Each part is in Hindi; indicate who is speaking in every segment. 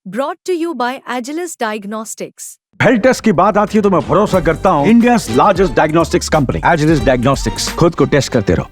Speaker 1: Brought to you by Agilus Diagnostics.
Speaker 2: Health test की बात आती है तो मैं भरोसा करता हूँ India's largest diagnostics company Agilus diagnostics. खुद को टेस्ट करते रहो।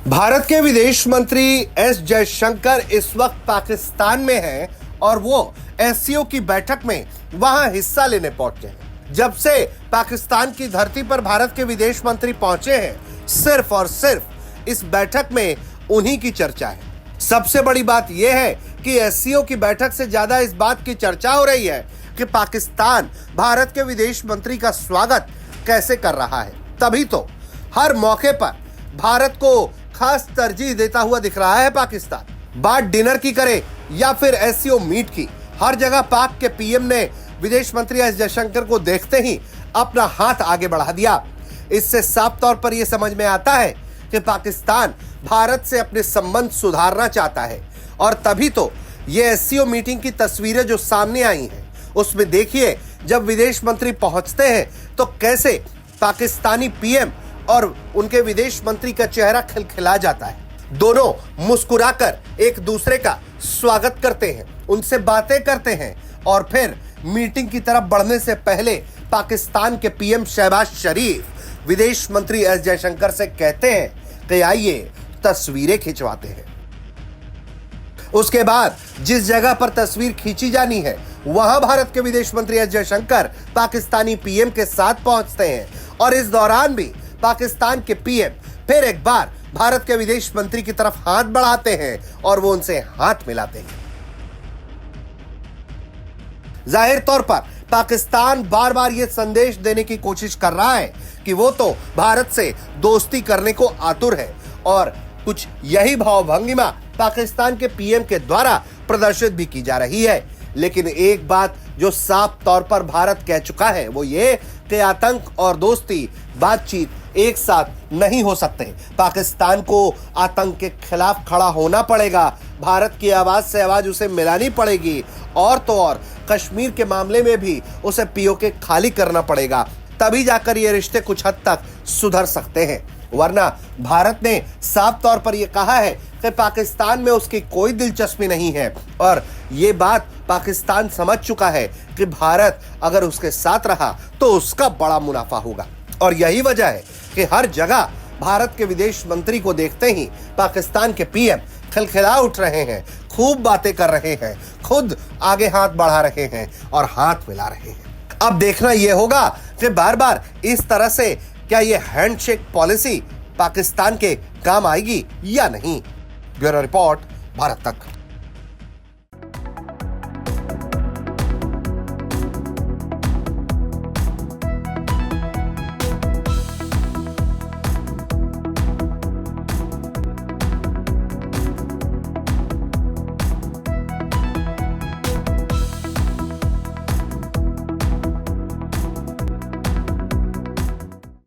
Speaker 3: भारत के विदेश मंत्री एस जयशंकर इस वक्त पाकिस्तान में हैं और वो एससीओ की बैठक में वहां हिस्सा लेने पहुंचे हैं। जब से पाकिस्तान की धरती पर भारत के विदेश मंत्री पहुंचे हैं, सिर्फ और सिर्फ इस बैठक में उन्हीं की चर्चा है। सबसे बड़ी बात यह है कि एससीओ की बैठक से ज्यादा इस बात की चर्चा हो रही है कि पाकिस्तान भारत के विदेश मंत्री का स्वागत कैसे कर रहा है। तभी तो हर मौके पर भारत को खास तरजीह देता हुआ दिख रहा है पाकिस्तान। बात डिनर की करे या फिर एससीओ मीट की, हर जगह पाक के पीएम ने विदेश मंत्री एस जयशंकर को देखते ही अपना हाथ आगे बढ़ा दिया। इससे साफ तौर पर यह समझ में आता है कि पाकिस्तान भारत से अपने संबंध सुधारना चाहता है। और तभी तो ये एससीओ मीटिंग की तस्वीरें जो सामने आई हैं, उसमें देखिए जब विदेश मंत्री पहुंचते हैं तो कैसे पाकिस्तानी पीएम और उनके विदेश मंत्री का चेहरा खिलखिला जाता है। दोनों मुस्कुराकर एक दूसरे का स्वागत करते हैं, उनसे बातें करते हैं और फिर मीटिंग की तरफ बढ़ने से पहले पाकिस्तान के पीएम शहबाज शरीफ विदेश मंत्री एस जयशंकर से कहते हैं कि आइए तस्वीरें खिंचवाते हैं। उसके बाद जिस जगह पर तस्वीर खींची जानी है वहां भारत के विदेश मंत्री एस जयशंकर पाकिस्तानी पीएम के साथ पहुंचते हैं और इस दौरान भी पाकिस्तान के पीएम फिर एक बार भारत के विदेश मंत्री की तरफ हाथ बढ़ाते हैं और वो उनसे हाथ मिलाते हैं। जाहिर तौर पर पाकिस्तान बार बार यह संदेश देने की कोशिश कर रहा है कि वो तो भारत से दोस्ती करने को आतुर है और कुछ यही भावभंगिमा पाकिस्तान के पीएम के द्वारा प्रदर्शित भी की जा रही है। लेकिन एक बात जो साफ तौर पर भारत कह चुका है वो ये कि आतंक और दोस्ती बातचीत एक साथ नहीं हो सकते। पाकिस्तान को आतंक के खिलाफ खड़ा होना पड़ेगा, भारत की आवाज से आवाज उसे मिलानी पड़ेगी और तो और कश्मीर के मामले में भी उसे पीओके खाली करना पड़ेगा, तभी जाकर ये रिश्ते कुछ हद तक सुधर सकते हैं। वरना भारत ने साफ तौर पर यह कहा है कि पाकिस्तान में उसकी कोई दिलचस्पी नहीं है और ये बात पाकिस्तान समझ चुका है कि भारत अगर उसके साथ रहा तो उसका बड़ा मुनाफा होगा। और यही वजह है कि हर जगह भारत के विदेश मंत्री को देखते ही पाकिस्तान के पीएम खिलखिला उठ रहे हैं, खूब बातें कर रहे हैं, खुद आगे हाथ बढ़ा रहे हैं और हाथ मिला रहे हैं। अब देखना यह होगा कि बार बार इस तरह से क्या ये हैंडशेक पॉलिसी पाकिस्तान के काम आएगी या नहीं। ब्यूरो रिपोर्ट, भारत तक।